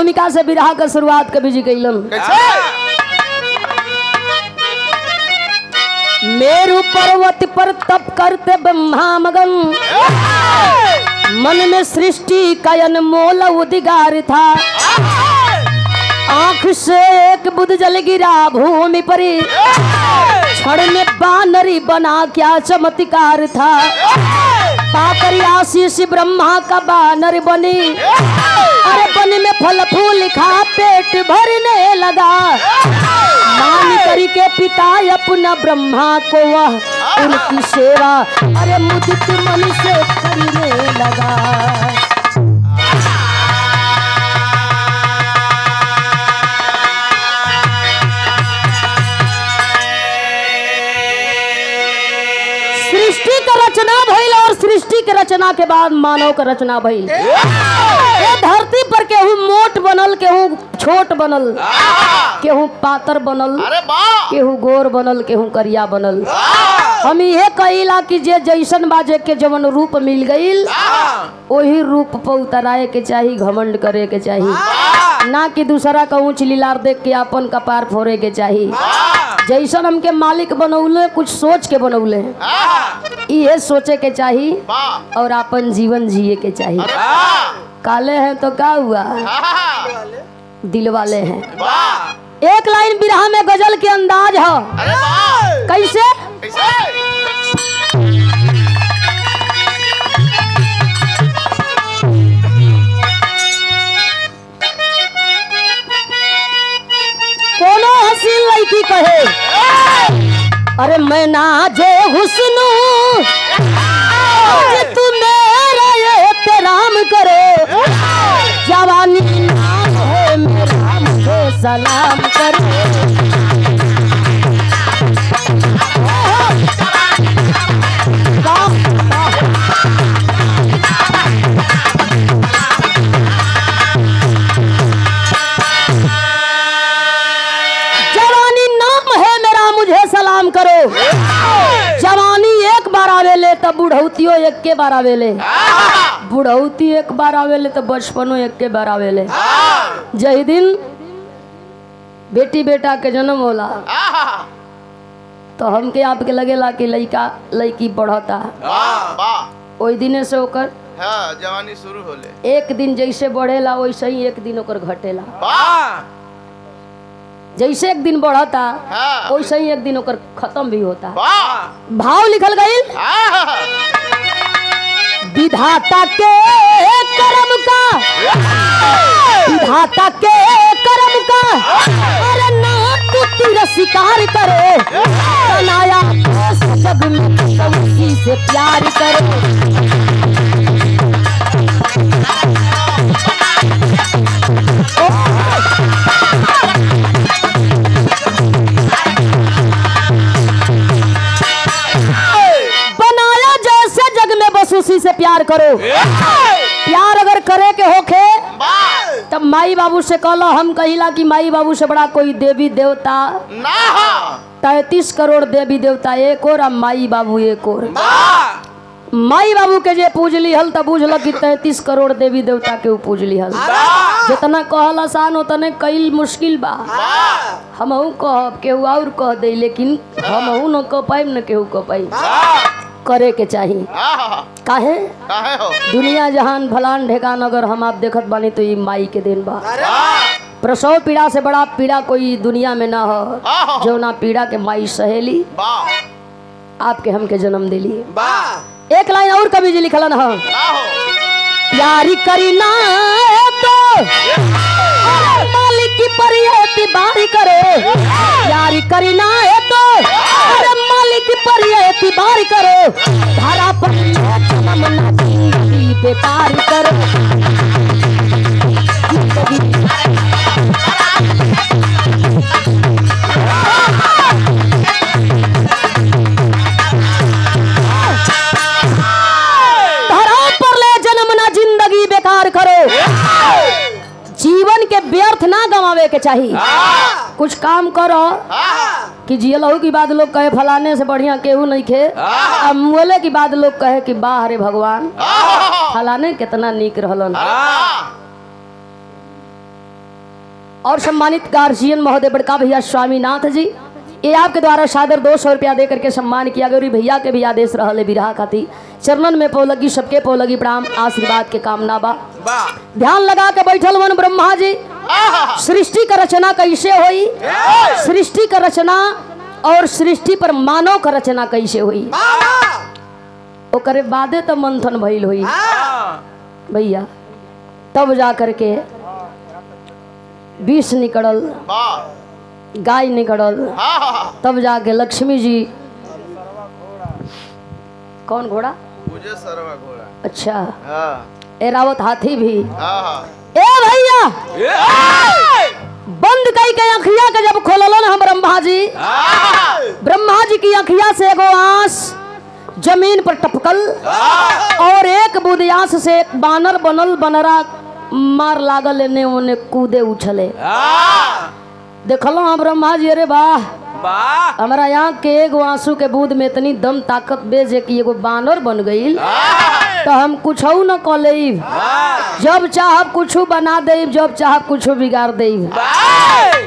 भूमिका से विरह का शुरुआत कवि जी कैलन। मेरु पर्वत पर तप करते ब्रह्मा मगन, मन में सृष्टि का अनमोल उद्गार था। आंख से एक बुध जल गिरा भूमि पर, क्षण में बानरी बना क्या चमत्कार था। पाकर आशीष ब्रह्मा का बानर बनी, अरे बन में फल फूल खा पेट भरने लगा। मान करके पिता अपना ब्रह्मा को वह उनकी सेवा, अरे मुदित मन से करने लगा। सृष्टि का रचना भइल और सृष्टि के रचना के बाद मानव का रचना भइल। ये धरती पर केहू मोट बनल, केहू छोट बनल, केहू पातर बनल, केहू गोर बनल, केहू करिया बनल। हम ये कहिला कि जे जैसन बाजे के जवन रूप मिल गईल वही रूप पर उतराए के चाही, घमंड करे के चाही, ना कि दूसरा का ऊंच लीलार देख के अपन कपार फोड़े के चाही। जैसन हमके मालिक बनौले कुछ सोच के बनौले, ये सोचे के चाही और अपन जीवन जिए के चाही। काले हैं तो क्या हुआ, दिल वाले हैं। एक लाइन बिरहा में गजल के अंदाज है, कैसे? कोनो हसीन लड़की कहे, अरे मैं ना जे हुस्न तू मेरा एहतराम करे, जवानी नाम है मेरा मुझे सलाम करे। जवानी नाम है मेरा मुझे सलाम करो। जवानी एक बार आवेले तब बुढ़ौतियों एक के बार आवेले, बुढ़ौती एक बार आवेले तो बचपनो एक के बार आवेले। जही दिन बेटी बेटा के जन्म होला तो हमके आपके लगेला कि लड़का लड़की बढ़ता, ओई दिने से ओकर जवानी शुरू होले। एक दिन जैसे बढ़ेला वैसे ही एक दिन ओकर घटेला। जैसे एक दिन बढ़ता वैसे ही एक दिन ओकर खत्म भी होता। भाव लिखल गईल, विधाता के कर्म का, विधाता के कर्म का, अरे ना तू तिरस्कार करे, बनाया जग में उसी से प्यार करे। बनाया जैसे जग में बस उसी से प्यार करो। प्यार अगर करे के होखे तब माई बाबू से कहलो। हम कहिला कि माई बाबू से बड़ा कोई देवी देवता ना, 33 करोड़ देवी देवता एक और माई बाबू एक और। माई बाबू के जे पूजली हल तब बुझल कि 33 करोड़ देवी देवता के पूजली हल। जितना कहल आसान उतने कईल मुश्किल बा। हमहू कहब केहू और कह दे, लेकिन हमहू न कह पाइब न केहू कह पाइब। करे के चाहिए, काहे हो? दुनिया जहान भलान ढेकान अगर हम आप देखत बानी तो ये माई के देन बा। प्रसव पीड़ा से बड़ा पीड़ा कोई दुनिया में ना हो, जो ना पीड़ा के माई सहेली आपके हमके जन्म दिली। एक लाइन और कवि जी लिखलन है, प्यारी करी ना तो मालिक की परियति बारी करे, प्यारी करी ना तो मालिक की परियति बारी करो, धारा पर बेकार करो। जीवन के व्यर्थ ना गंवावे के चाहिए। कुछ काम करो कि जियलहू की बात लोग कहे फलाने से बढ़िया केहू नहीं खे, अब मुले की बात लोग कहे कि वाह रे भगवान फलाने कितना नीक रहलन। और सम्मानित गार्जियन महोदय बड़का भैया स्वामीनाथ जी, ये आपके द्वारा सादर 200 रुपया दे करके सम्मान किया गया। भैया के भी आदेश रहले बिरहा खाती चरणन में पौलगी, सबके पौलगी प्रणाम, आशीर्वाद के कामना बा। ध्यान लगा के बैठल वन ब्रह्मा जी, सृष्टि का रचना कैसे हुई, सृष्टि का रचना और सृष्टि पर मानव का रचना कैसे हुई, ओकरे बादे तो मंथन भइल हुई भैया। तब जा करके विष निकलल, गाय निकलल, तब जाके लक्ष्मी जी, कौन घोड़ा, मुझे सरवा घोड़ा, अच्छा एरावत हाथी भी। ए भैया बंद कई के अखिया के जब खोललन हम ब्रह्मा जी की अखिया से एगो आंस जमीन पर टपकल और एक बूंद आंस से एक बानर बनल, बनरा मार लागल, एने ओने कूदे उछले। देखलो हम ब्रह्मा जी, अरे वाह, हमारा यहाँ के एगो आंसू के बूंद में इतनी दम ताकत बेजे कि एगो बानर बन गई, तो हम कुछ न कलेब, जब चाहब कुछ बना देब, जब चाहब कुछ बिगाड़ देब।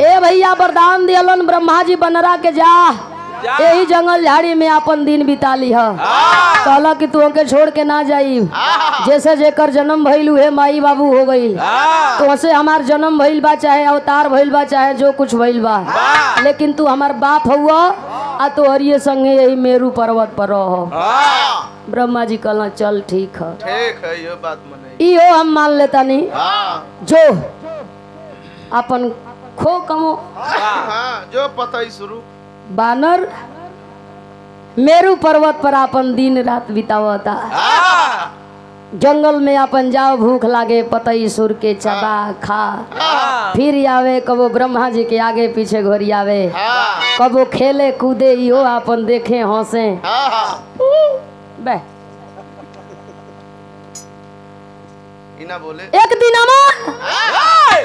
ए भैया वरदान दियलन ब्रह्मा जी बनरा के, जा यही जंगल झाड़ी में अपन दिन बिता ली है, कहला कि तू के छोड़ के ना जाई, जैसे जेकर जन्म भइल उहे माई बाबू हो गई, तो से हमार जन्म भइल बा, चाहे अवतार भइल बा, चाहे जो कुछ भइल बा, लेकिन तू हमार बाप हुआ आ तो हरिये संगे यही मेरू पर्वत पर रहो। ब्रह्मा जी कहला चल ठीक है, ये बात मने इहो हम मान लेता नहीं, जो अपन खो कमो जो पता ही शुरू। बानर मेरू पर्वत पर अपन दिन रात बितावता, जंगल में अपन जाओ, भूख लागे पतई सुर के चबा खा, फिर आवे कबो ब्रह्मा जी के आगे पीछे घोरी आवे, कबो खेले कूदे इहो अपन देखे हंसे। बे इना बोले एक दिन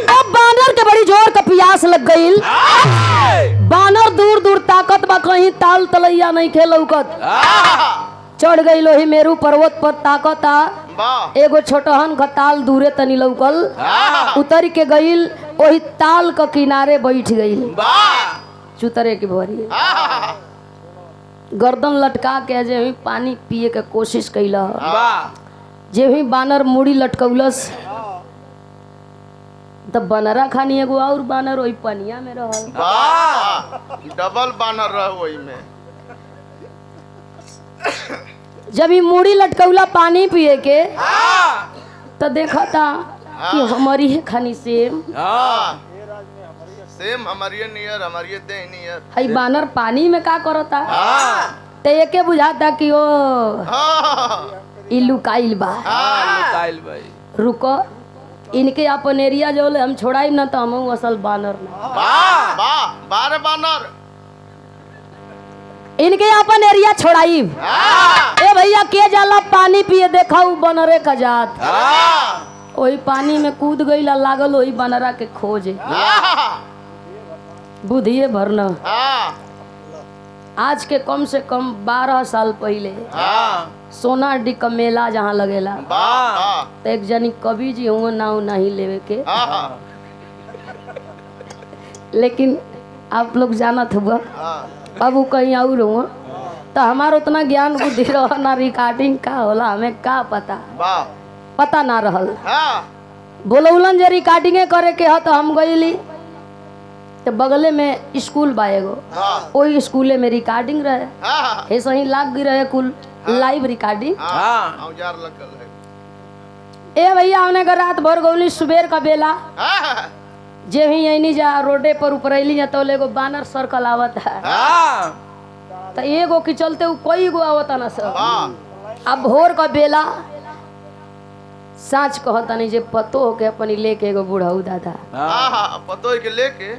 अब बानर के बड़ी जोर का प्यास लग गई, बानर दूर दूर ताकत बा, कहीं ताल तलैया नहीं खेलौकत, चढ़ गई लोही मेरू पर्वत पर ताकता, एगो छोटहन का ताल दूरे तनी लौकल, उतर के गईल वही ताल का किनारे बैठ गईल, चुतरे की भरी गर्दन लटका के जे भी पानी पिए के कोशिश कैला, जे भी बानर मुड़ी लटकौलस, तब बनरा खानी एगो और बानर वही पनिया में रहल, डबल बानर रह वही में। जब ही मुड़ी लटकौला पानी पिए के, तो देखा था कि हमारी है खानी सेम, सेम हमारी नियर, हमारी दे नियर। हई बानर पानी में का करता, तो एके बुझाता कि ओ इलुकाइल बा, रुको इनके अपन एरिया जो ले हम छोड़ाई ना, तो हम असल बानर ना, बारह बानर इनके अपन एरिया छोड़ाई। ए भैया के जाला पानी पिए, देखा बनरे का जात, वही पानी में कूद गई, लागल वही बनरा के खोजे, बुधिए भरना। आज के कम से कम 12 साल पहले सोनाडी का मेला जहाँ लगेला, तो एक जनी कवि जी हुआ नाव नहीं लेवे के, लेकिन आप लोग जानत हुआ बाबू कहीं और हुआ, तो हमारा उतना ज्ञान बुद्धि रहा ना, रिकॉर्डिंग का होला हमें का पता ना रहल, बोलौलन जे रिकॉर्डिंगे करे के है, तो हम गईली, तो बगले में स्कूल बा एगो, वही स्कूले में रिकॉर्डिंग रहे, ऐसा ही लाग गई रहे कुल लाइव रिकॉर्डिंग। ए भैया हमने का रात भर गौली, सुबेर का बेला जे भी यही जा रोडे पर उपरैली जा, तो एगो बानर सर्कल आवत है, तो एगो के चलते कोई गो आवता ना सब। अब भोर का बेला साँच कहता नहीं, जे पतो हो के अपनी लेके एगो बुढ़ऊ दादा पतो के लेके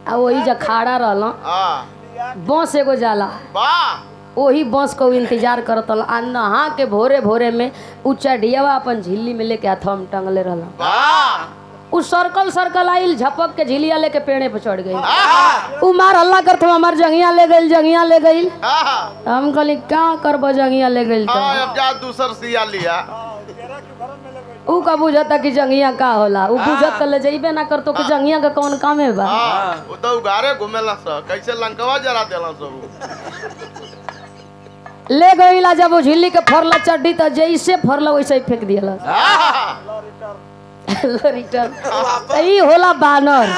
आ वही जा खड़ा रहल, बस एगो जाला, वही बस को इंतजार करत, आ नहा के भोरे भोरे में ऊंचा ढियावा अपन झिल्ली में लेके हाथ में टंगले रहल, उ सर्कल आइल, झपक के झिलिया लेके पेड़े पे चढ़ गई, उ मार हल्ला करत हमार जंगिया ले गई, जंगिया ले गई। हम कहली क्या करब, जंगिया ले गई, अब जा दूसर सिया लिया, ऊ का बुझता कि जंगिया का होला ऊ बुझत ले जइबे ना कर तो कि जंगिया का कौन काम है बा हां वो तो उगारे घुमेला स कैसे लंकवा जरा देला सब ले गईला जब वो झिल्ली के फरला चड्डी त जैसे फरला वैसे ही फेंक दियला रिटर्न ई होला बानर।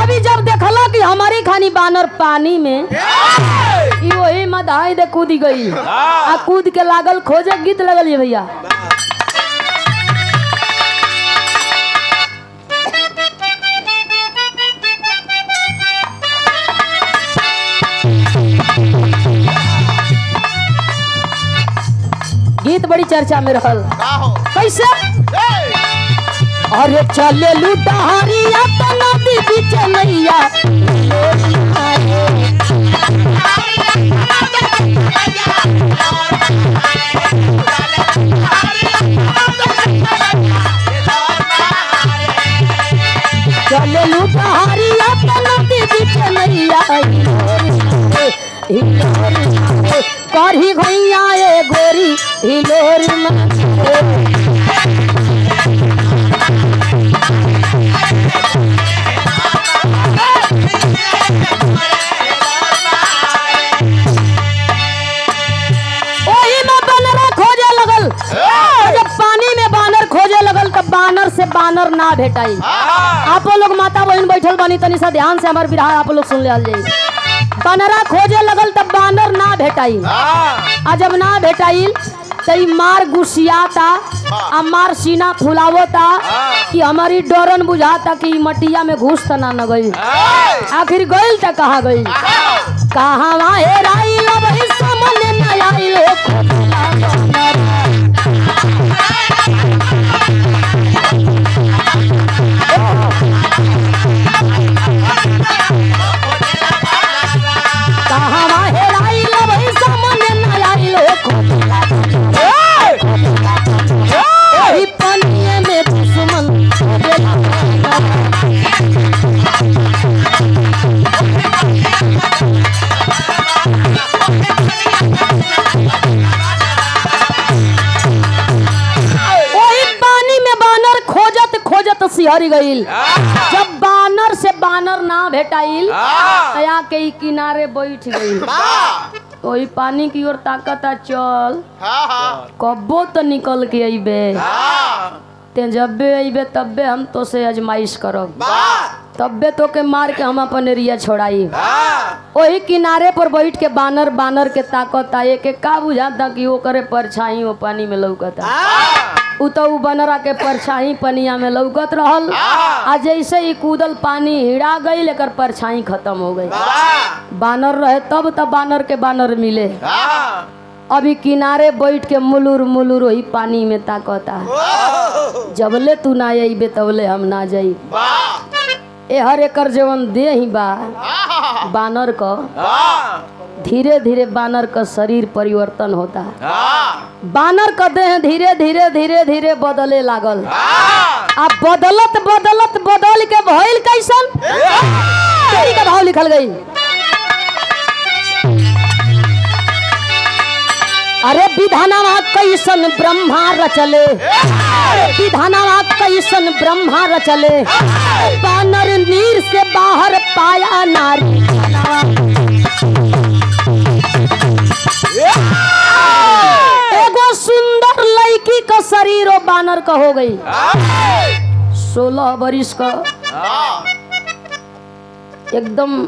अभी जब देखला कि हमारी खानी बानर पानी में ई वही में धाई दे कूद गई आ कूद के लागल खोजे गीत लगल ये भैया गीत बड़ी चर्चा में रहल कैसे अरे चले लुटारिया तो नदी बीच नैया चले लुटारिया तो नदी बीच नैया करही भैया ए गोरी हिलोर बानर से बानर ना भेटाई। आप लोग माता बहन बैठल बनी तनी सा ध्यान से हमार बिरहा आप लोग सुन ले जाई। बनरा खोजे लगल तब बानर ना भेटाई आ जब ना भेटाई तई मार गुस्सियाता आ मार सीना फुलावता कि हमारी डरन बुझाता कि मटिया में घुस तना न गई। आखिर गइल त कहाँ गई कहाँ वाहे राई अब सामने न आइल सिहरी गईल। जब बानर से बानर ना भेटाइल तया के किनारे बैठ गई वही पानी की ओर ताकता चल कब्बो तो निकल के अइबे ते जब्बे अइबे तब्बे हम तो से आजमाइश करब तब्बे तो के मार के हम अपन एरिया छोड़ाई। वही किनारे पर बैठ के बानर बानर के ताकता एक का बुझाता कि वो करे परछाई वो पानी में लौकता उ तो बनरा के परछाई पनिया में लौकत रहल आ जैसे ही कूदल पानी हिड़ा गई लेकर परछाई खत्म हो गई। बानर रहे तब बानर के बानर मिले। अभी किनारे बैठ के मुलुर मुलुर वही पानी में ताकता जबले तू ना अइबे तबले हम ना जाई। ए हर एकर जवन दे ही बा बानर का धीरे धीरे बानर का शरीर परिवर्तन होता बानर का देह धीरे धीरे धीरे धीरे बदले लागल। अब बदलत बदलत बदल के भइल कैसन तेरी का भाव लिखल गई। अरे विधानवा कैसन ब्रह्मा रचले विधानवा कैसन ब्रह्मा रचले बानर नीर से बाहर पाया नारी। एगो सुंदर लड़की का शरीर और बानर का हो गई 16 बरिस का एकदम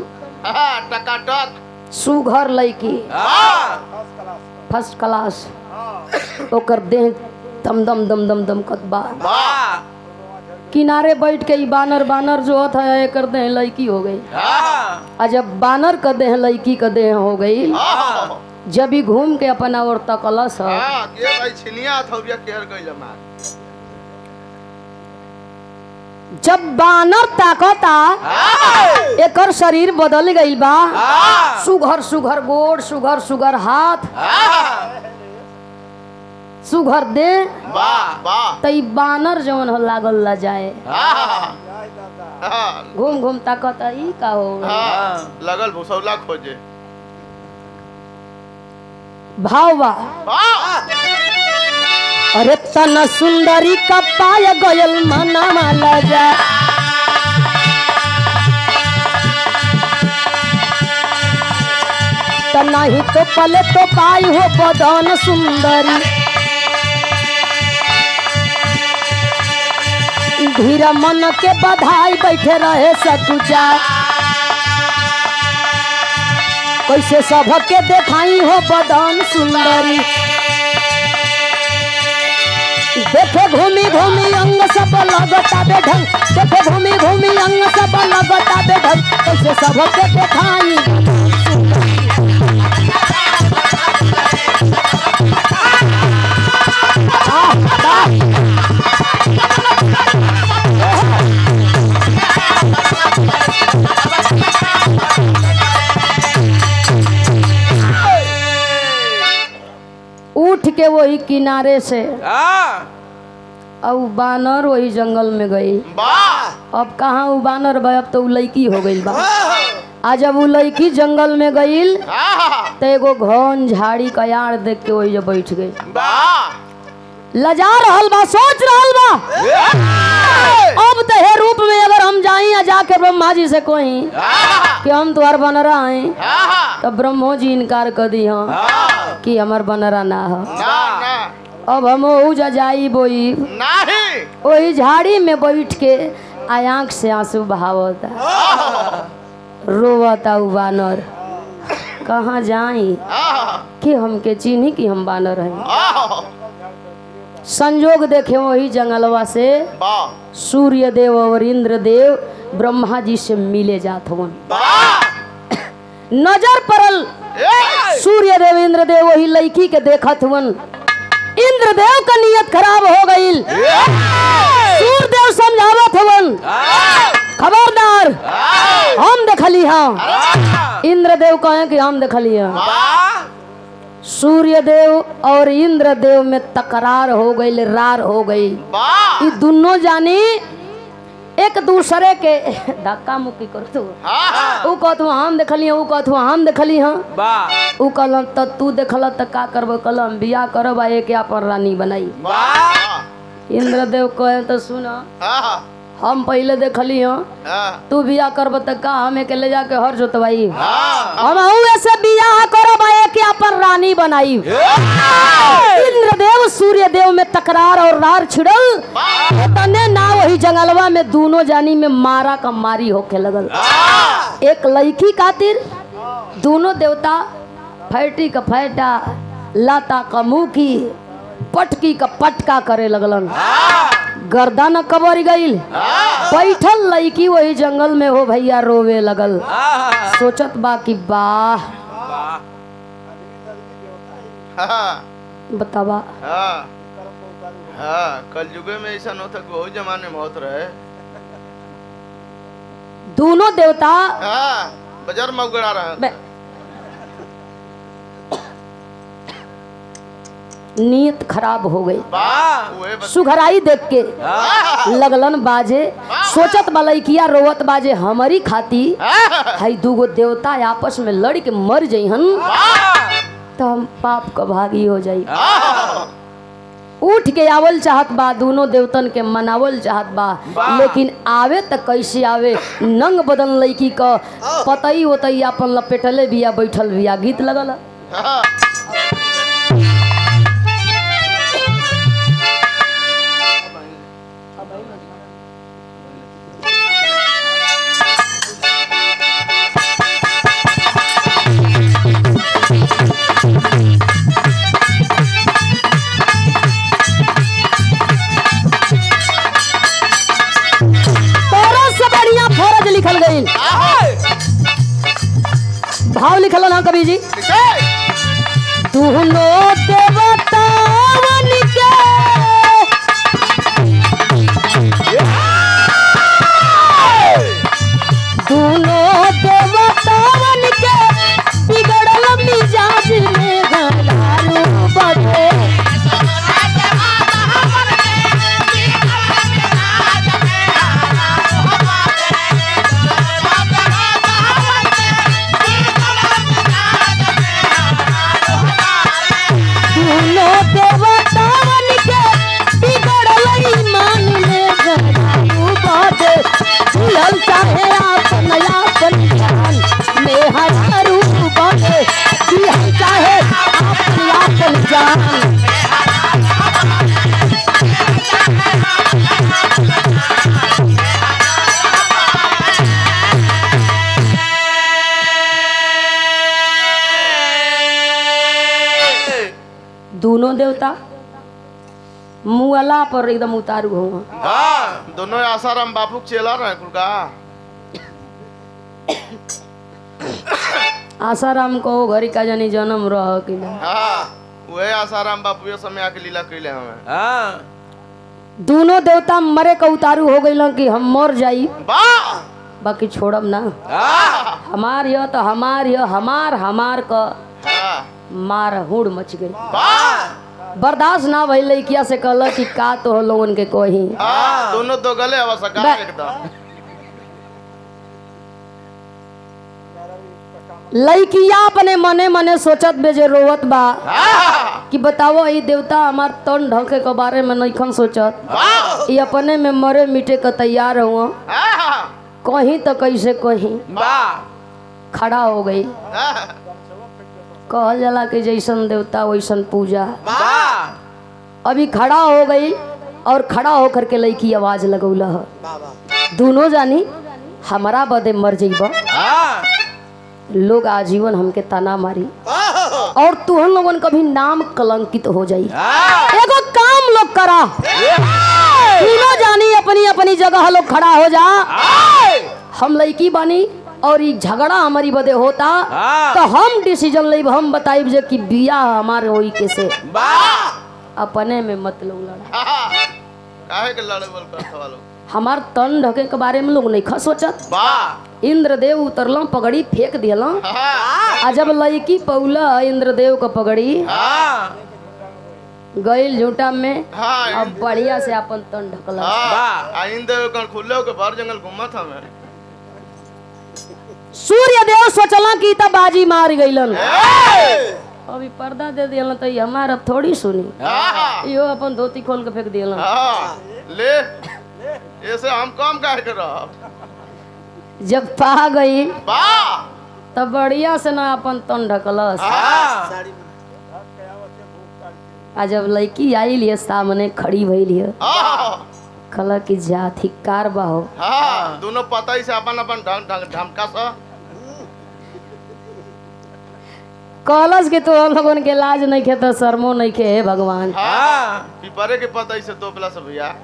टकाटक सुघर लड़की फर्स्ट क्लास ओकर देह दम दम दम दम दम कतबा किनारे बैठ के बानर बानर जो होता है एकर देह लड़की हो गई। आ जब बानर का देह लड़की का देह हो गई जब ही घूम के अपना और तकलस जब बानर ताकता एकर शरीर बदल गई बा सुघर सुघर गोड़ सुघर सुघर हाथ सुघर दे तई बानर जवन हो लागल ला जाए घूम घूम ताकता ई का हो लगल भूसौला खोजे भाव बा अरे तना सुंदरी का पाया गयल मनावा लजा तना ही तो पले तो पाई हो बदन सुंदरी धीरा मन के बधाई बैठे रहे सकुचा कैसे सबके देखाई हो बदन सुंदरी देखे घूमी घूमी अंग सब लगता बेढंग देखे घूमी घूमी अंग सब लगता बेढंग कैसे सबके देखाई उठ के वही किनारे से अब बानर वही जंगल में गई। अब कहाँ वो बानर बा अब तो उ लड़की हो गई बा। आज जब वो लड़की जंगल में गई तो एगो घन झाड़ी का यार देख के वही जब बैठ गई लजा रहल बा सोच रहल बा अब तो हे रूप में अगर हम जाई या जाके ब्रह्मा जी से कोई कि हम तुम्हार बनरा हैं तो ब्रह्मो जी इनकार कर दी हाँ कि हमार बनरा ना हो। अब हम जा जाई बोई वही झाड़ी में बैठ के आँख से आंसू बहावता रोवता उ बानर कहाँ जाई कि हमके चिन्ही कि हम बानर हैं। संजोग देखे वही जंगलवा से सूर्य देव और इंद्र देव ब्रह्मा जी से मिले जात हवन। नजर पड़ल सूर्य देव इंद्र देव वही लड़की के देखत हवन। इंद्र देव का नियत खराब हो गई। सूर्य देव समझावत हवन खबरदार हम देखली हाँ। इंद्र देव कहे कि हम देखली हाँ। सूर्य देव और इंद्र देव में तकरार हो गई रार हो गई। ये दोनों जानी एक दूसरे के धक्का मुक्की कर तू उ कहतु हम देखली उ कहतु हम देखली हाँ उ कहल त तू देखल त का करब कलम बियाह करब एक अपन रानी बनाई। इंद्र देव कहे तो सुन हम पहले देखली हाँ तू बियाह करब त का हमें के ले जाके हर जोतवाई हम ऐसे बियाह करब के अपन रानी बनाई। इंद्रदेव सूर्य देव में तकरार और रार छिड़ल तने ना वही जंगलवा में दोनों जानी में मारा का मारी होके लगल। एक लड़की खातिर दोनों देवता फैटी का फैटा लाता का मुकी पटकी का पटका करे लगलन। गर्दन कबर गई बैठल लड़की वही जंगल में हो भैया रोवे लगल। सोचत बा कि वाह बतावा कल युगे में ऐसा होता बहुत जमाने में होता रहे। दोनों देवता बाजार में उगड़ा रहा नीयत खराब हो गई। सुघराई देख के लगलन बाजे सोचत बलैकिया रोवत बाजे हमारी खाती हाई दूगो देवता आपस में लड़ के मर जइहन तो हम पाप का भागी हो जाई। उठ के आवल चाहत बा दोनों देवतन के मनावल चाहत बा लेकिन आवे त कैसे आवे। नंग बदन लड़की का पतई होतई अपन लपेटले बिया बैठल बिया गीत लगल। लिखल गई भाव लिखल ना कवि जी दोनों देवतावन के दोनों देवतावन के बिगड़ल मिजाज में गलालू बदे दोनों दोनों देवता मुअला पर एकदम उतारू हुआ। हाँ दोनों आसाराम बापू के चेला रहे कुल का। आसाराम को घरी का जानी जन्म रह कि ना। हाँ वही आसाराम बापू ये समय आके लीला कैले हमें। हाँ दोनों देवता मरे का उतारू हो गई कि हम मर जाई वाह बाकी छोड़ब ना। हाँ हमार यह तो हमार यह हमार का हाँ मार हुड़ मच गई। वाह बर्दाश्त ना भइल लइकिया से कहल कि का तो हो लोगन के कोही। हाँ दोनों दो गले हवा सका एकदम। लइकिया अपने मने मने सोचत बे जे रोवत बा हाँ कि बताओ ई देवता हमार तन ढके के बारे में नइखन सोचत। वाह ई अपने में मरे मिटे के तैयार हुआ हाँ कहीं तो कैसे कहीं वाह खड़ा हो गई। हाँ कहल जाला कि जैसन देवता वैसन पूजा। वाह अभी खड़ा हो गई और खड़ा होकर के लड़की आवाज लगौला है दोनों जानी हमारा बदे मर जइबा। हाँ लोग आजीवन हमके ताना मारी और तुहन लोगन कभी नाम कलंकित हो जाई। हाँ एगो काम लोग करा तीनों जानी अपनी अपनी जगह लोग खड़ा हो जा। हम लड़की बानी और ये झगड़ा हमारी बदे होता हाँ। तो हम डिसीजन लेब हम बताइब जे कि बिया हमारे होई कैसे। वाह अपने में मत लोग लड़ा। हाँ काहे के लड़े बोल करत वालो। हमार तन ढके के बारे में लोग नहीं खा सोचत। वाह इंद्रदेव उतरल पगड़ी फेंक दियल हाँ आ जब लड़की पौला इंद्रदेव का पगड़ी हाँ गईल झूठा में हाँ अब बढ़िया से अपन तन ढकला। हाँ आइंदे कल खुले के बाहर जंगल घूमत हमें। सूर्य देव सोचला कि त बाजी मार गईलन अभी पर्दा दे दियल तो ये हमार अब थोड़ी सुनी हाँ यो अपन धोती खोल के फेंक दियल। हाँ ले ऐसे हम काम काहे कर रहा। जब पा गई वाह तब बढ़िया से ना अपन तन ढकलस। हाँ आ जब लड़की आई लिए सामने खड़ी भइल है हाँ कला की जा धिक्कार बा हो। हाँ दोनों पता ही से अपन अपन ढमका सा। कहलस कि तो हम लोगन के लाज नहीं खे तो शर्मो नहीं खे हे भगवान। हाँ पिपरे के पता ही से तो प्लस भैया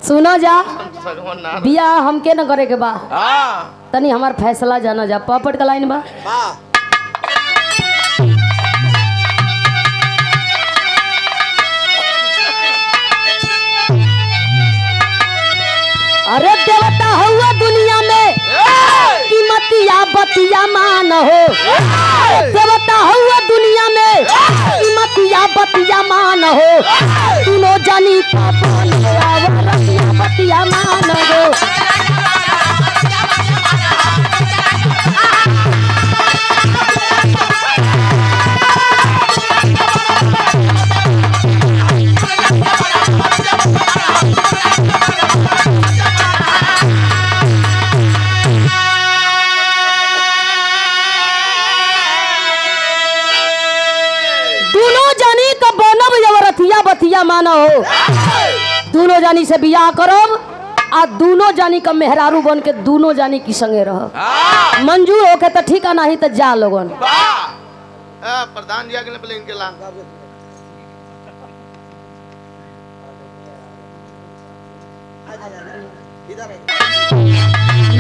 सुनो जा सगवन ना बिया हमके न करे के बा हाँ तनी हमार फैसला जाना जा पपट का लाइन बा। अरे देवता हुआ दुनिया में कीमतिया बतिया मान हो। देवता हुआ दुनिया में कीमतिया बतिया मान हो। तीनों जानी पापन रतिया बतिया मान हो। रतिया बतिया माना हो। दोनों जानी से बियाह करब आ दोनों जानी का मेहरारू बन के दोनों जानी की संगे रह। मंजूर होके तो ठीक है नहीं तो जा लोगन। प्रधान जी आगे पहले इनके ला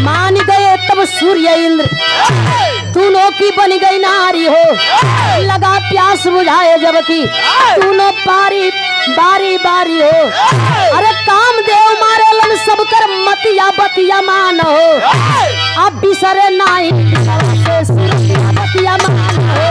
मान गए तब सूर्य इंद्र दोनों की बन गई नारी हो। लगा प्यास बुझाए जबकि दोनों पारी बारी बारी हो। अरे काम देव मारे लन सब कर मतिया बतिया मान हो। अब बिसरे नाई बतिया मान हो।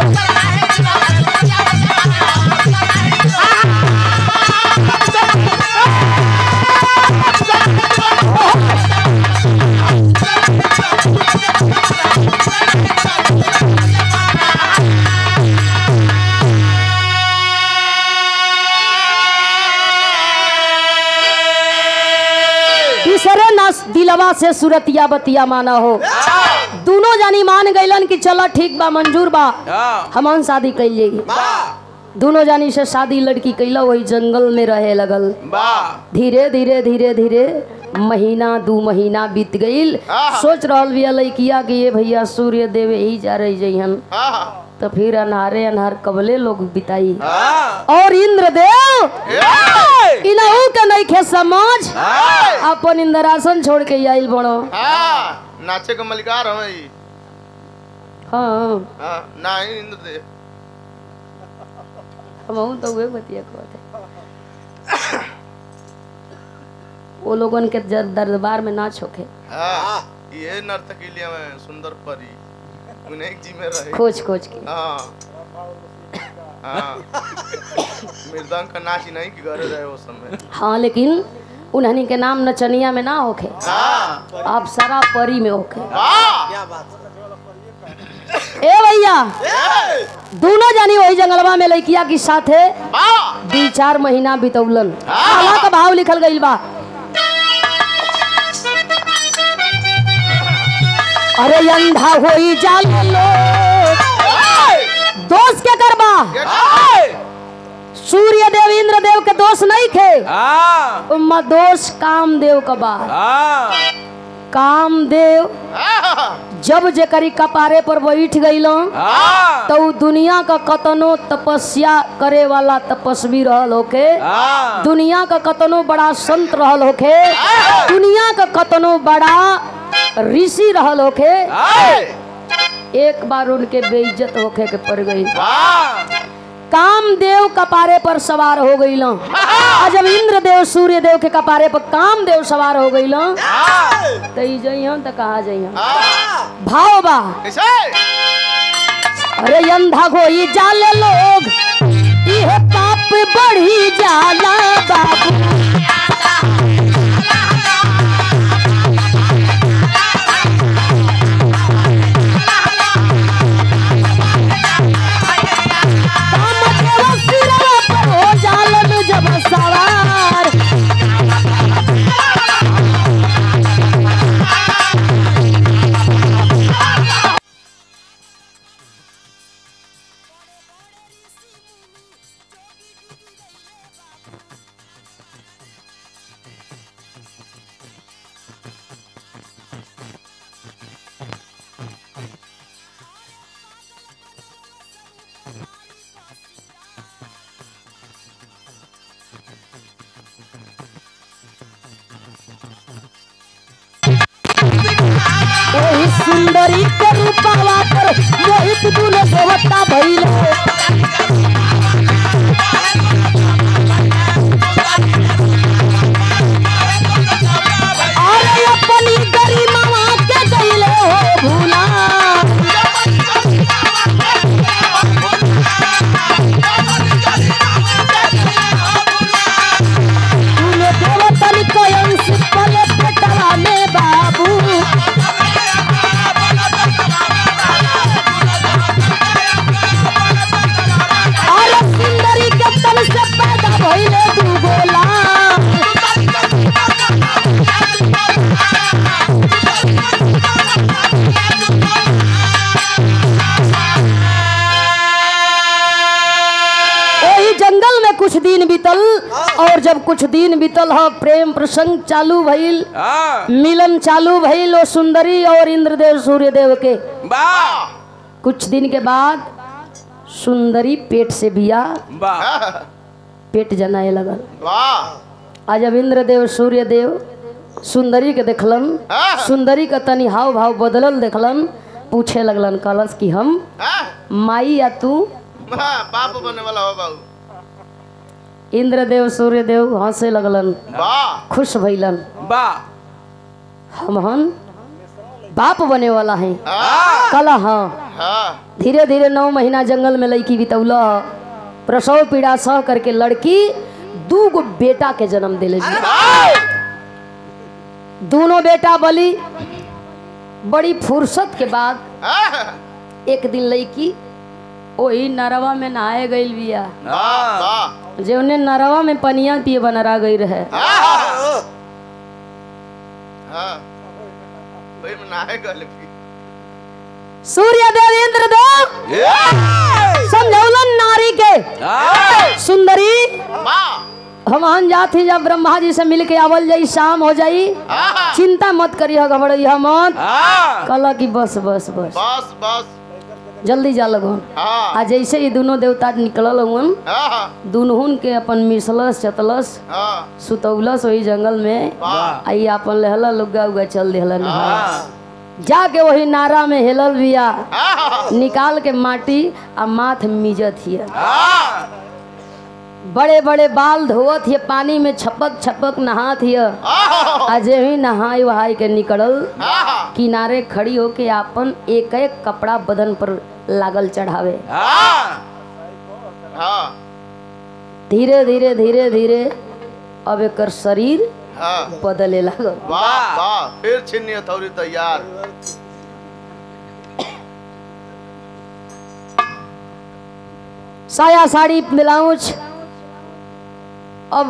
दिलवा से सूरतिया बतिया माना हो। दोनों जानी मान गईलन कि चला ठीक बा मंजूर बा हमन शादी कैल जाई। दोनों जानी से शादी लड़की कैला वही जंगल में रहे लगल। धीरे धीरे धीरे धीरे महीना 2 महीना बीत गईल। सोच रहल बिया लड़किया कि ये भैया सूर्य देव ही जा रही जइहन तो फिर अनहारे अनहार कबले लोग बिताई। हाँ। और इंद्रदेव इनहू के नहीं खे समझ अपन इंद्रासन छोड़ के आइल बड़ो। हाँ नाचे का मलिकार हमें ही। हाँ हाँ नहीं इंद्रदेव हम तो वे बतिया कहते वो लोगन के दरबार में नाच होके। हाँ ये नर्तकीलिया में सुंदर परी उन्हें एक जी में रहे खोज खोज के। हाँ हाँ मृदंग का नाच ही नहीं कि घरे रहे उस समय। हाँ लेकिन उन्हनी के नाम नचनिया में ना होके, हाँ आप सारा परी में होके। वाह ए भैया दोनों जानी वही जंगलवा में लड़किया की साथे वाह 2-4 महीना बितौलन। कला का भाव लिखल गइल बा। अरे अंधा होई जाल लोग दोष के करबा। सूर्य देव इंद्र देव के दोष नहीं खे, हाँ। उम्मा दोष कामदेव का बा। हाँ। कामदेव जब जेकरी कपारे पर बैठ गइलो हाँ। तो उ दुनिया का कतनो तपस्या करे वाला तपस्वी रहल होके, हाँ। दुनिया का कतनो बड़ा संत रहल होके, दुनिया का कतनो बड़ा ऋषि रहल होके, एक बार उनके बेइज्जत होके के पड़ गई। कामदेव कपारे पर सवार हो गई लो। जब इंद्रदेव सूर्य देव के कपारे पर कामदेव सवार हो गई लो तो जइहन तो कहा जइहन भाव बा। अरे अंधा गोई जाले लोग इहे पाप बढ़ी जाला बाबू। सुंदरी के रूपावा पर मोहित दुनो देवता भइले। अरे अपनी गरिमा के गइले हो भूला। दुनो देवतन को अंश पले पेटवा में बाबू। जंगल में कुछ दिन बीतल और जब कुछ दिन बीतल ह प्रेम प्रसंग चालू भइल, मिलन चालू भइल ओ सुंदरी और इंद्रदेव सूर्यदेव के। कुछ दिन के बाद सुंदरी पेट से बिया पेट जनाए लगल। आज जब इंद्रदेव सूर्यदेव सुंदरी के देखलन, सुंदरी का तनी हाव भाव बदलल देखलन, पूछे लगलन कलश कि हम माई या तू बाप बने वाला हो बाबू। इंद्रदेव सूर्यदेव हंसे लगलन, खुश भइलन। हमहन बाप बने वाला है। कल हाँ धीरे धीरे 9 महीना जंगल में लड़की बितौला, प्रसव पीड़ा सह करके लड़की 2 गो बेटा के जन्म दिले। दोनों बेटा बली। बड़ी फुर्सत के बाद एक दिन लड़की वही नरवा में नहाए गई बिया, जो उन्हें नरवा में पनिया पिए बनरा गई रहे। सूर्यदेव इंद्रदेव समझौलन नारी के। सुंदरी हम जाती जब ब्रह्मा जी से मिल के आवल जाई, शाम हो जाई, चिंता मत करिए, घबराइए मत। कल की बस बस बस बस बस जल्दी जा लगन। हाँ आ जैसे ही दोनों देवता निकलल हुन, हाँ दुनहुन के अपन मिसलस चतलस हाँ सुतौलस वही जंगल में। वाह आई अपन लहला लुग्गा उगा चल दिहलन। हाँ जाके वही नारा में हेलल बिया, हाँ निकाल के माटी आ माथ मिजत हिय। हाँ बड़े बड़े बाल धोवत हिय, पानी में छपक छपक नहात हिय। अजे ही नहाई वहाई के निकलल, किनारे खड़ी होके आपन एक एक कपड़ा बदन पर लागल चढ़ावे। धीरे धीरे धीरे धीरे अब एकर शरीर बदले लागल। वाह वाह फिर छिन्नी हथौड़ी तैयार। साया साड़ी ब्लाउज अब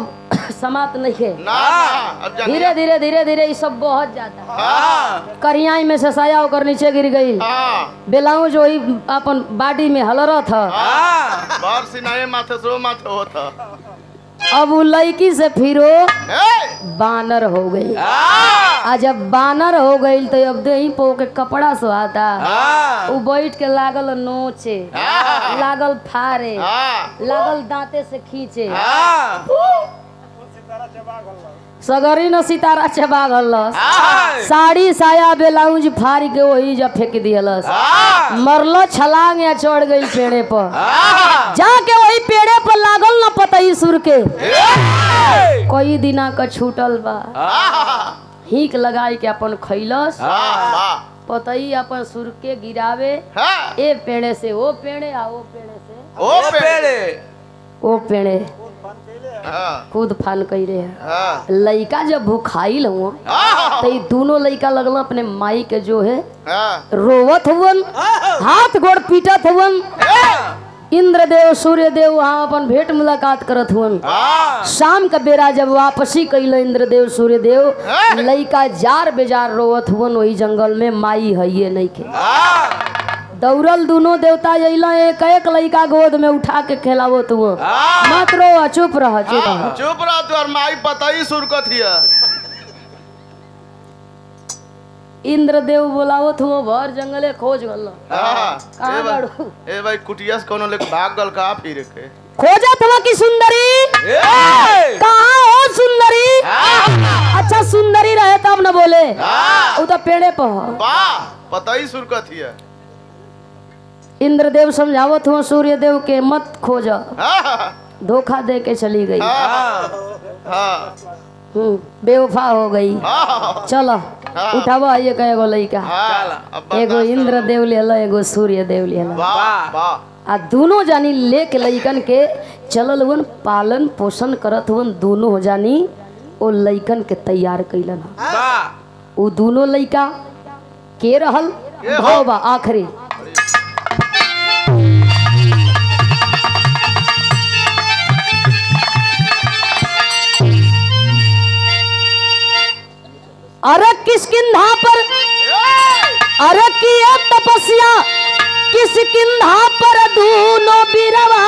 समाप्त नहीं है। ना ना अब जानिए। धीरे धीरे धीरे धीरे ये सब बहुत जाता है। हाँ करियाई में से साया होकर नीचे गिर गई। हाँ ब्लाउज वही अपन बॉडी में हलरा था। बाहर सिनाए माथे सो माथे होता। अब वो लड़की से फिर ए बानर हो गई। आ जब बानर हो गई तो अब दही पो के कपड़ा सुहाता। वो बैठ के लागल नोचे, लागल फारे, लागल दांते से खींचे। सगरी न सितारा चबा गलस। साड़ी साया ब्लाउज फाड़ के वही जब फेंक दियलस। मरलो छलांग या चढ़ गई पेड़े पर। जाके वही पेड़े पर लागल न पतई सुर के कोई दिना का छूटल बा। हिक लगाई के अपन खैलस। पतई अपन सुर के गिरावे, ए पेड़े से ओ पेड़े आ ओ पेड़े से ओ पेड़े ओ पेड़े खुद फान कैरे है। लइका जब भूखाइल हुआ तो ये दोनों लइका लगल अपने माई के जो है रोवत हुवन, हाथ गोड़ पीटत हुवन। इंद्रदेव सूर्यदेव वहाँ अपन भेंट मुलाकात करत हुवन। शाम का बेरा जब वापसी कैल इंद्रदेव सूर्यदेव, लइका जार बेजार रोवत हुवन वही जंगल में। माई है ये नहीं के दौड़ल दोनों देवता अइला, एक एक लइका गोद में उठा के खेलावो तू। मत रो, चुप रह चुप रह चुप रह तू। और माई पता ही सुरकत हिया। इंद्रदेव बोलावो तू, भर जंगले खोज गल। ए भाई ए भाई कुटिया से कोनो लेके भाग गल का फिर के खोजत हुआ की सुंदरी कहाँ हो सुंदरी। अच्छा सुंदरी रहे तब न बोले, वो तो पेड़े पर। वाह पता ही सुरकत हिया। इंद्रदेव समझावत हुआ सूर्यदेव के मत खोज, धोखा दे के चली गई। बेवफा हो गई। चलो उठावा ये एगो लइका, एगो इंद्रदेव लेला एगो सूर्यदेव लेला। आ दोनों जानी लेके लइकन के चलल हुन, पालन पोषण करत हुन। दोनों जानी ओ लइकन के तैयार कैलन। वो दोनों लइका के रहल भौबा आखिरी। अरे किसकिंधा पर अरे किया तपस्या, किसकिंधा पर दूनो बिरवा।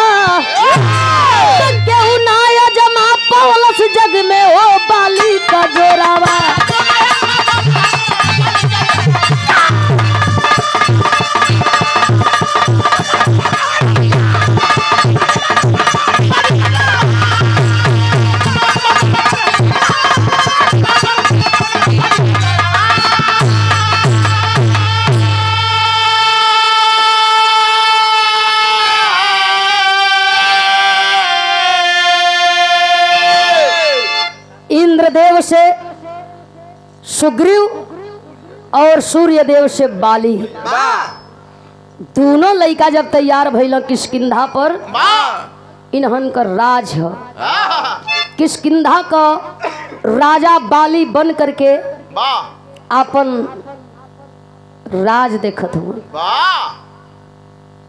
केहू नाया जमा पवलस जग में हो बाली का जोरावा। इंद्रदेव से सुग्रीव और सूर्यदेव से बाली, दोनों लइका जब तैयार भइल किष्किंधा पर। इन्हन का राज है। किष्किंधा का राजा बाली बन करके अपन राज देखत हुआ।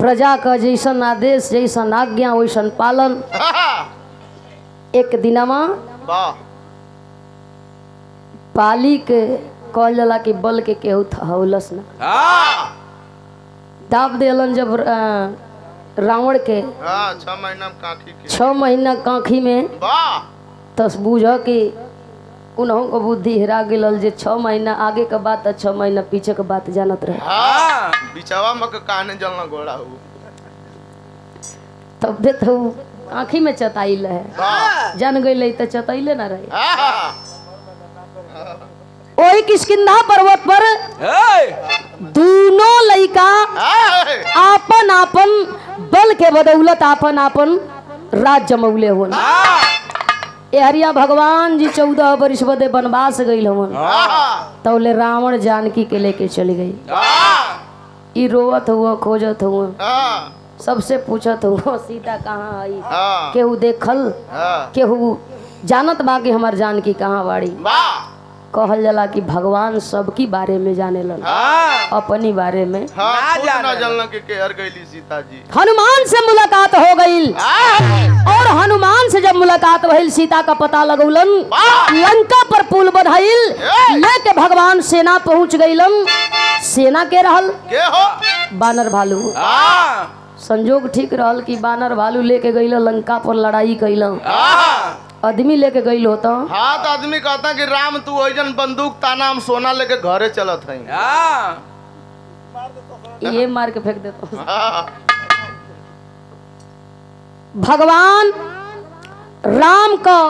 प्रजा का जैसन आदेश जैसन आज्ञा वैसन पालन। एक दिनमा पाली के कहल जाला कि बल के केहू थहौलस न। दाब देलन जब रावण के 6 महीना काखी के 6 महीना काखी में, तस बूझ कि उन्हों को बुद्धि हेरा गिलल जे 6 महीना आगे के बात 6 महीना पीछे के बात जानत रहे। हाँ बिचावा मक काने जलना गोड़ा हो तब दे तो आँखी में चताइल है जान गई तो चताइले ना रहे। वही किष्किंधा पर्वत पर दोनों लड़का आपन आपन बल के बदौलत आपन आपन राज जमौले हो। हरिया भगवान जी 14 वर्ष बदे वनवास गई हवन तौले रावण जानकी के लेके चली गई। ई रोवत हुआ खोजत हुआ सबसे पूछत हुआ सीता कहाँ आई। केहू देखल केहू जानत बा कि हमार जानकी कहाँ बाड़ी। कहल जाला कि भगवान सबकी बारे में जाने लन अपनी बारे में ना जलना के केहर गईली सीता जी। हनुमान से मुलाकात हो गई और हनुमान से जब मुलाकात भइल सीता का पता लगौलन लंका पर पुल बधाइल लेके भगवान सेना पहुंच गईलन। सेना के रहल के हो बानर भालू। संजोग ठीक रहल कि बानर भालू लेके गईल लंका पर लड़ाई कैल। आदमी लेके गईल होता। हाँ तो आदमी कहता कि राम तू ओइजन बंदूक ताना हम सोना लेके घरे चलत हई। ये मार के फेंक देता। भगवान राम का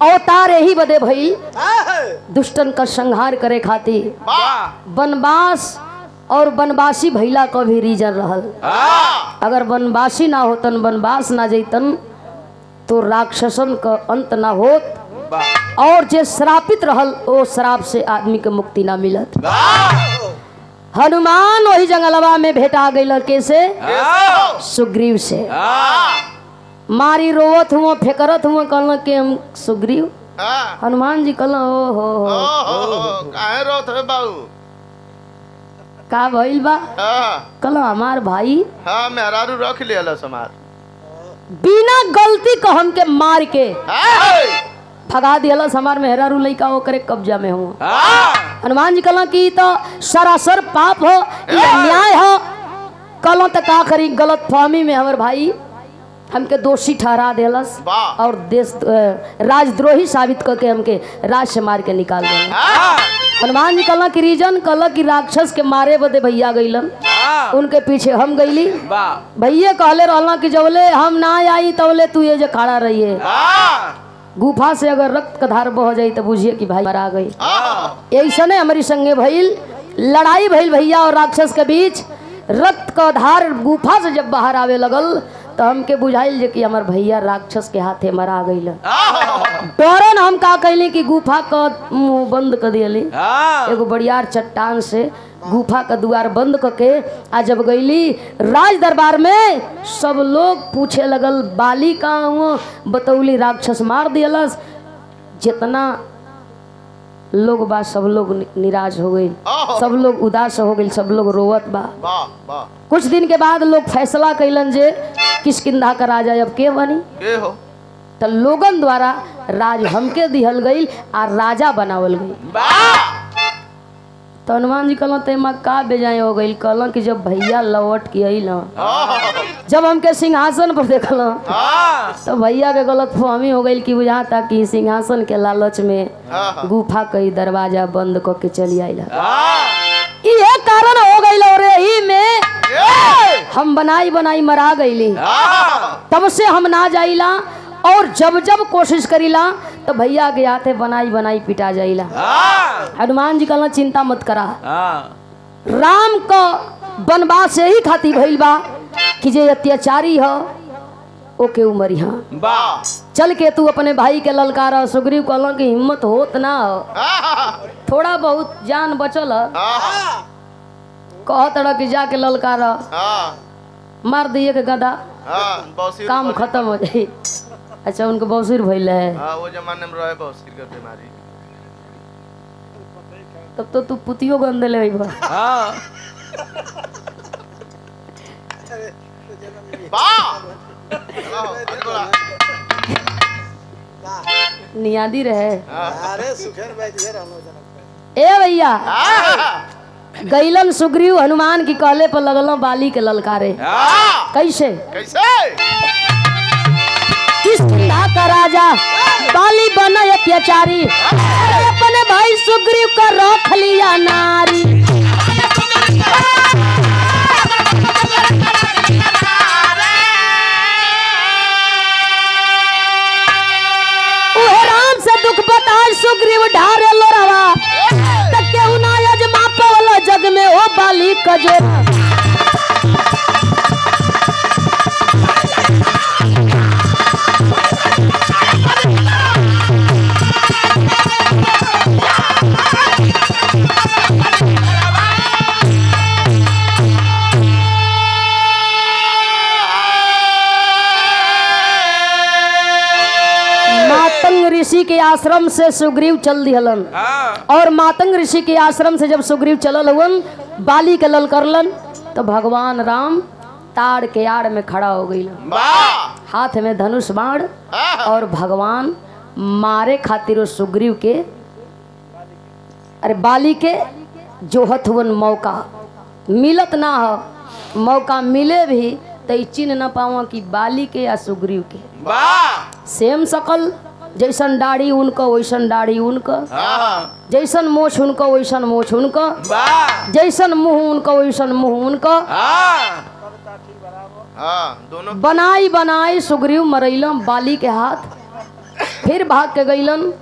अवतार यही बदे भई दुष्टन का संहार करे खातिर वनवास और वनवासी भैला का भी रीजन रहल। अगर वनवासी ना होतन वनवास ना जैतन तो राक्षसन का अंत ना होत और जे श्रापित रहल ओ श्राप से आदमी के मुक्ति ना मिलत। हनुमान वही जंगलवा में भेटा गई कैसे सुग्रीव से। मारी रोवत हुआ फेकरत हुआ कहल के हम सुग्रीव। हनुमान जी कहल ओ हो काहे रोत है बाबू का भइल बा। कहल हमार भाई हाँ मेहरारू रख लिया समार बिना गलती को हमके मार के भगा दिया हमार मेहरारू लइका ओकरे कब्जा में हो। हनुमान जी कहला कि तो सरासर पाप हो न्याय हो। कहला तो का करी गलत फहमी में हमार भाई हमके दोषी ठहरा दिलस और देश राजद्रोही साबित करके हमके राज से मार के निकाल दिया। हनुमान जी कहला कि रीजन कहला कि राक्षस के मारे बदे भैया गईलन उनके पीछे हम गईली। भैया कहले रहला कि जबले हम ना आई तबले तू ये जो खड़ा रही है गुफा से अगर रक्त का धार बह जाई तो बुझिए कि भाई मरा गई। ऐसा ने हमारी संगे भइल लड़ाई भइल भैया और राक्षस के बीच। रक्त का धार गुफा से जब बाहर आवे लगल तो हमके बुझाइल जे कि हमार भैया राक्षस के हाथे मरा गई। डरन हम का कहली कि गुफा का मुंह बंद कर दियली। एगो बड़ियार चट्टान से गुफा का द्वार बंद करके आ जब गईली राज दरबार में सब लोग पूछे लगल बाली कहाँ हुआ बतौली राक्षस मार दियलस। जितना लोग बा सब लोग निराश हो गई सब लोग उदास हो गई सब लोग रोवत बा। कुछ दिन के बाद लोग फैसला कैलन जे किष्किंधा का राजा अब के बनी के हो तो लोगन द्वारा राज हमके दिहल गई और राजा बनावल गई। तो हनुमान जी कहल तेमा का बेजाय हो गई। कहल कि जब भैया लौट के अल जब हमके सिंहासन पर देखल तो भैया के गलत फहमी हो गई कि बुझा था कि सिंहासन के लालच में गुफा कई दरवाजा बंद करके चली आइला। ये कारण हो गई और यही में हम बनाई बनाई मरा गईली। तब से हम ना जाइला और जब जब कोशिश करीला तो भैया के हाथे बनाई बनाई पिटा जाइला। हनुमान जी कहला चिंता मत करा राम का वनवास यही खाती भइल बा कि जे अत्याचारी हो ओके उमरी हाँ चल के तू अपने भाई के ललकारा। सुग्रीव कहला कि हिम्मत होत ना हो थोड़ा बहुत जान बचल कहत कि जाके ललकारा मार दिए के गदा काम खत्म हो जाए। अच्छा उनको बौसीर भइल है वो जमाने में रहे बौसीर का बीमारी। तब तो तू पुतियो गंद ले हां नियादी रहे। अरे सुखेर भाई दिए रहलो जनक ए भैया गैलन सुग्रीव हनुमान की कहले पर लगल बाली के ललकारे। कैसे कैसे किष्किंधा का राजा बाली बना अत्याचारी, अपने भाई सुग्रीव का रख लिया नारी। राम से दुख बताए सुग्रीव ढारे लोरावा, तक के उना यजमा पवला जग में ओ बाली कजोरा। मातंग ऋषि के आश्रम से सुग्रीव चल दिहलन, और मातंग ऋषि के आश्रम से जब सुग्रीव चलल हुवन बाली के लल करलन, तो भगवान राम ताड़ के आड़ में खड़ा हो गई, हाथ में धनुष बाण, और भगवान मारे खातिर सुग्रीव के अरे बाली के जोहत हुवन। मौका मिलत ना हो, मौका मिले भी तो चिन्ह न पावा कि बाली के या सुग्रीव के। सेम सकल, जैसन दाढ़ी उनका वैसन दाढ़ी उनका, जैसन मोछ उनका वैसन मोछ उनका, जैसन मुंह उनका वैसन मुंह उनका। दोनों बनाई बनाई सुग्रीव मरैलन बाली के हाथ, फिर भाग के गईलन।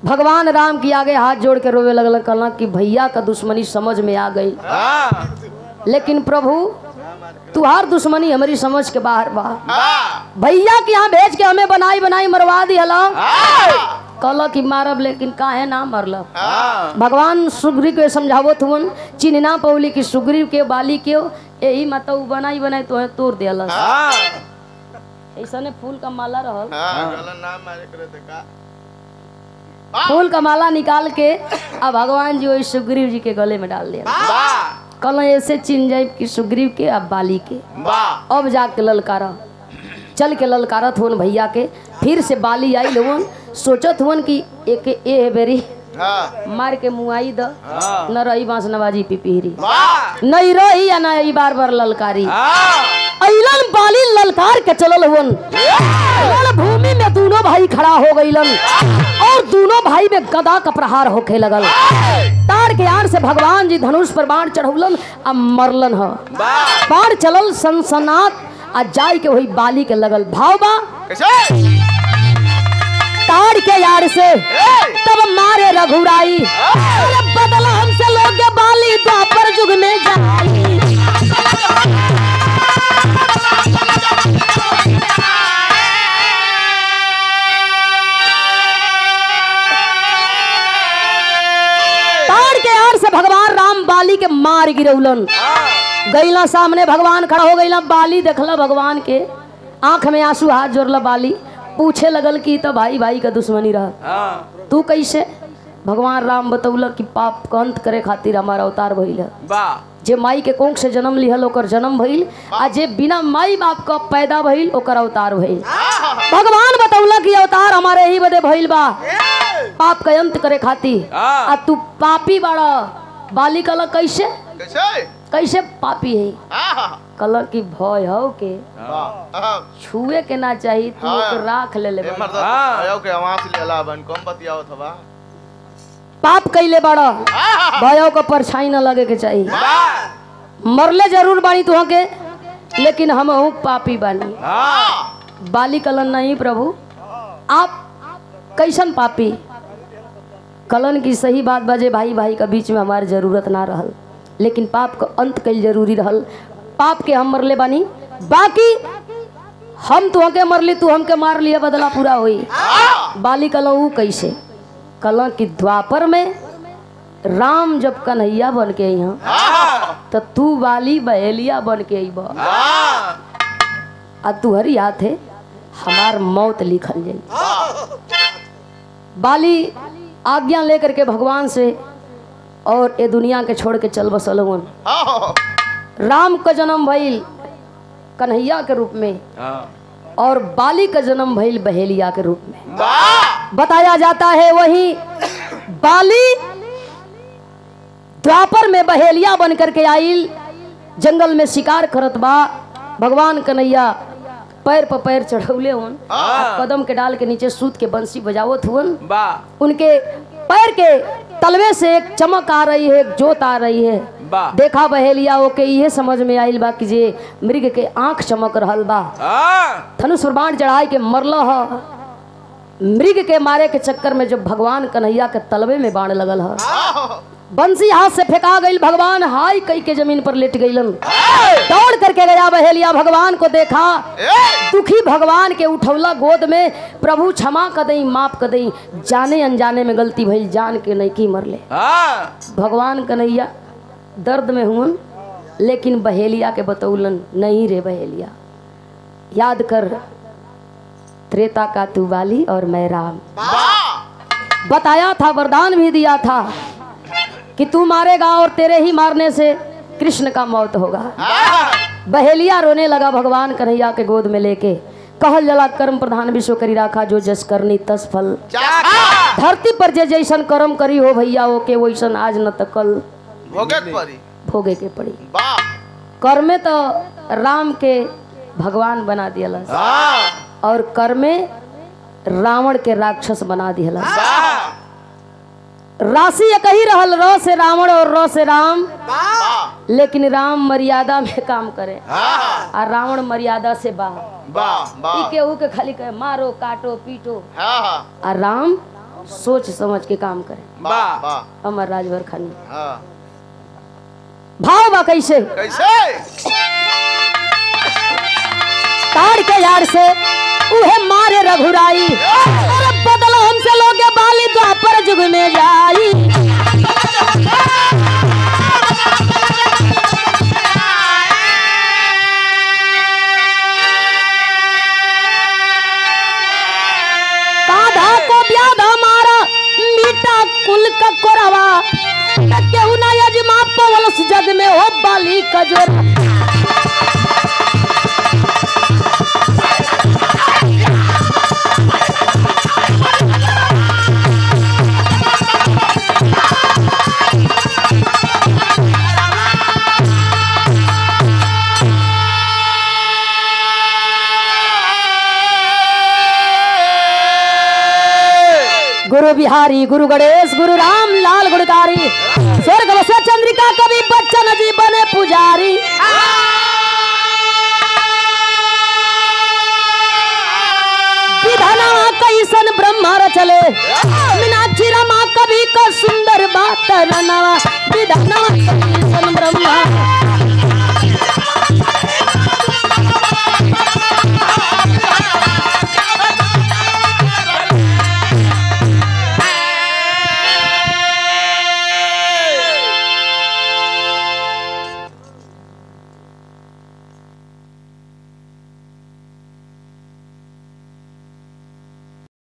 भगवान राम की आगे हाथ जोड़ के रोवे लगल, कहला कि भैया का दुश्मनी समझ में आ गई, लेकिन प्रभु तुहार दुश्मनी हमारी समझ के बाहर बा। भैया के यहाँ भेज के हमें बनाई बनाई मरवा दी हला, कहला कि मारब लेकिन काहे ना मरल। भगवान सुग्रीव के समझावत हुवन, चिन्हना पौली कि सुग्रीव के बाली के यही मत बनाई बनाई तो तोड़ दिया। ऐसा ने फूल का माला रहल, फूल का माला निकाल के अब भगवान जी वही सुग्रीव जी के गले में डाल दिया। कल ऐसे चिन्ह जाए कि सुग्रीव के अब बाली के। अब जाके ललकारा, चल के ललकारत हुन भैया के। फिर से बाली आई लोगन, सोचत हुन कि एक ए बेरी मार के मुआई द, न रही बांस नवाजी पिपीरी, नहीं रही या न बार बार ललकारी। अइलन बाली ललकार के चलल हुन, भूमि में दोनों भाई खड़ा हो गईलन, और दोनों भाई में गदा का प्रहार होखे लगल। तार के आड़ से भगवान जी धनुष पर बाण चढ़ौलन, अब मरलन ह। बाण चलल सनसनात, आ जाय के वही बाली के लगल। भाव बा ताड़ के यार से तब मारे रघुराई, बदला हमसे लोग बाली द्वापर युग में जाई। ताड़ के यार से भगवान राम बाली के मार गिरौलन। गईला सामने भगवान खड़ा हो गईला, बाली देखला भगवान के, आंख में आंसू, हाथ जोड़ला बाली, पूछे लगल कि तो भाई भाई का दुश्मनी रहा, तू कैसे? भगवान राम बतौल कि पाप का अंत करे खातिर हमारा अवतार भइल है। जे माई के कोख से जन्म लिहल ओकर जन्म भइल, आ जे बिना माई बाप का पैदा भइल ओकर अवतार भइल। भगवान बतौल कि अवतार हमारे ही बदे भइल बा, पाप का अंत करे खातिर। आ तू पापी बाड़ा। बाली कल कैसे कैसे पापी है? कल की भय हो के छुए के ना चाहिए, तू राख ले पाप कैले बड़ा, भयो को परछाई न लगे के चाहिए। मरले जरूर बानी तुह के, लेकिन हम हूँ पापी बानी। बाली कलन नहीं प्रभु, आप कैसन पापी? कलन की सही बात बजे, भाई भाई का बीच में हमारी जरूरत ना रहल, लेकिन पाप का अंत कई जरूरी रहल। पाप के हम मरले बानी, बाकी हम तुह के मरली, तू हमके मार लिया, बदला पूरा हुई। बाली कलऊ कैसे? कल की द्वापर में राम जब कन्हैया बन के यहाँ, तो तू बाली बहेलिया बन के आई बा, आ तुहरी हाथ है हमार मौत लिखल जाई। बाली आज्ञा लेकर के भगवान से और ये दुनिया के छोड़ के चल बसलवन। राम का जन्म भइल कन्हैया के रूप में, और बाली का जन्म भइल बहेलिया के रूप में। बताया जाता है वही बाली द्वापर में बहेलिया बन करके आइल, जंगल में शिकार करत बा। भगवान कन्हैया पैर पर पैर चढ़ौले हुन, कदम के डाल के नीचे सूत के बंसी बजावत हुन। उनके पैर के तलवे से एक चमक आ रही है, एक जोत आ रही है। देखा बहेलिया ओके ये समझ में आइल बा कि जे मृग के आंख चमक रहल बा। धनुष पर बाण चढ़ाई के मरला ह। मृग के मारे के चक्कर में जब भगवान कन्हैया के तलवे में बाण लगल ह, बंसी हाथ से फेंका गई। भगवान हाय कई के जमीन पर लेट गईलन। दौड़ करके गया बहेलिया, भगवान को देखा। दुखी भगवान के उठौला गोद में, प्रभु क्षमा कर दई, माफ कर दई, जाने अनजाने में गलती भइल, जान के नहीं की मरले। भगवान कन्हैया दर्द में हुन, लेकिन बहेलिया के बतौलन, नहीं रे बहेलिया, याद कर त्रेता का तू वाली और मैं राम। बताया था, वरदान भी दिया था कि तू मारेगा और तेरे ही मारने से कृष्ण का मौत होगा। बहेलिया रोने लगा भगवान कन्हैया के गोद में लेके। कहल जला कर्म प्रधान विश्व करी राखा, जो जस करनी तस फल। धरती पर जे जैसन कर्म करी हो भैया ओके वैसन आज न त कल भोगे के पड़ी। कर में तो राम के भगवान बना दिया और कर में रावण के राक्षस बना दिया। राशि एक ही रहल, र से रावण और र से राम, लेकिन राम मर्यादा में काम करे और रावण मर्यादा से केहू के खाली कहे मारो काटो पीटो, और राम सोच समझ के काम करे। अमर राजभर खानी भाव बा कैसे ताड़ के यार से उहे मारे रघुराई, बदलो हमसे लोगे बाली द्वापर जुग में जाई। काधा को ब्याधा मारा मीठा कुल का कोरवा, केहू ना यजमा पवलस जग में हो बाली का जोर। गुरु बिहारी गुरु गणेश गुरु राम लाल गुणकारी, स्वर्ग बसे चंद्रिका कवि बच्चन जी बने पुजारी। विधाना कैसन ब्रह्मा रचले, मीनाक्षी रमा कवि का सुंदर बात रनवा। विधाना कैसन ब्रह्मा